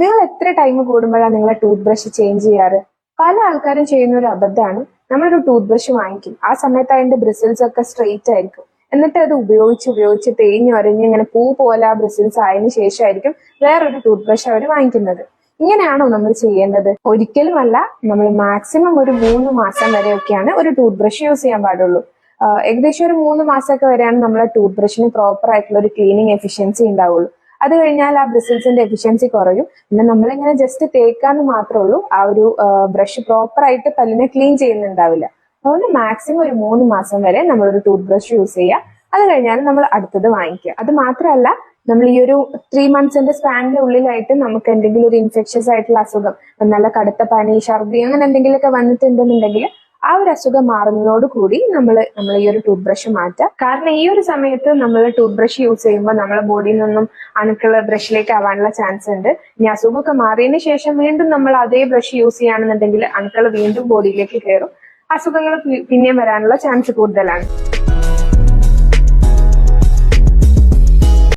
നിങ്ങൾ എത്ര ടൈം കൂടുമ്പോഴാണ് നിങ്ങളെ ടൂത്ത് ബ്രഷ് ചേഞ്ച് ചെയ്യാറ്? പല ആൾക്കാരും ചെയ്യുന്ന ഒരു അബദ്ധമാണ്, നമ്മളൊരു ടൂത്ത് ബ്രഷ് വാങ്ങിക്കും, ആ സമയത്ത് അതിന്റെ ബ്രിസിൽസ് ഒക്കെ സ്ട്രെയിറ്റ് ആയിരിക്കും, എന്നിട്ട് അത് ഉപയോഗിച്ച് തേഞ്ഞു അരഞ്ഞ് ഇങ്ങനെ പൂ പോലെ ആ ബ്രിസിൽസ് ആയതിനു ശേഷമായിരിക്കും വേറൊരു ടൂത്ത് ബ്രഷ് അവർ വാങ്ങിക്കുന്നത്. ഇങ്ങനെയാണോ നമ്മൾ ചെയ്യേണ്ടത്? ഒരിക്കലുമല്ല. നമ്മൾ മാക്സിമം ഒരു 3 മാസം വരെയൊക്കെയാണ് ഒരു ടൂത്ത് ബ്രഷ് യൂസ് ചെയ്യാൻ പാടുള്ളൂ. ഏകദേശം ഒരു 3 മാസമൊക്കെ വരെയാണ് നമ്മളെ ടൂത്ത് ബ്രഷിന് പ്രോപ്പർ ആയിട്ടുള്ള ഒരു ക്ലീനിങ് എഫിഷ്യൻസി ഉണ്ടാവുള്ളൂ. അത് കഴിഞ്ഞാൽ ആ ബ്രിസിൽസിന്റെ എഫിഷ്യൻസി കുറയും. പിന്നെ നമ്മളിങ്ങനെ ജസ്റ്റ് തേക്കാന്ന് മാത്രമേ ഉള്ളൂ, ആ ഒരു ബ്രഷ് പ്രോപ്പർ ആയിട്ട് പല്ലിനെ ക്ലീൻ ചെയ്യുന്നുണ്ടാവില്ല. അതുകൊണ്ട് മാക്സിമം ഒരു 3 മാസം വരെ നമ്മളൊരു ടൂത്ത് ബ്രഷ് യൂസ് ചെയ്യുക. അത് കഴിഞ്ഞാൽ നമ്മൾ അടുത്തത് വാങ്ങിക്കുക. അത് മാത്രമല്ല, നമ്മൾ ഈ ഒരു 3 മന്ത്സിന്റെ സ്പാനിന്റെ ഉള്ളിലായിട്ട് നമുക്ക് എന്തെങ്കിലും ഒരു ഇൻഫെക്ഷ്യസ് ആയിട്ടുള്ള അസുഖം, നല്ല കടുത്ത പനി, ഛർദി, അങ്ങനെ എന്തെങ്കിലുമൊക്കെ വന്നിട്ടുണ്ടെന്നുണ്ടെങ്കിൽ ആ ഒരു അസുഖം മാറുന്നതോട് കൂടി നമ്മൾ ഈ ഒരു ടൂത്ത് ബ്രഷ് മാറ്റുക. കാരണം ഈ ഒരു സമയത്ത് നമ്മൾ ടൂത്ത് ബ്രഷ് യൂസ് ചെയ്യുമ്പോൾ നമ്മളെ ബോഡിയിൽ നിന്നും അണുക്കൾ ബ്രഷിലേക്ക് ആവാനുള്ള ചാൻസ് ഉണ്ട്. ഇനി അസുഖമൊക്കെ മാറിയതിന് ശേഷം വീണ്ടും നമ്മൾ അതേ ബ്രഷ് യൂസ് ചെയ്യുകയാണെന്നുണ്ടെങ്കിൽ അണുക്കൾ വീണ്ടും ബോഡിയിലേക്ക് കയറും, അസുഖങ്ങൾ പിന്നെയും വരാനുള്ള ചാൻസ് കൂടുതലാണ്.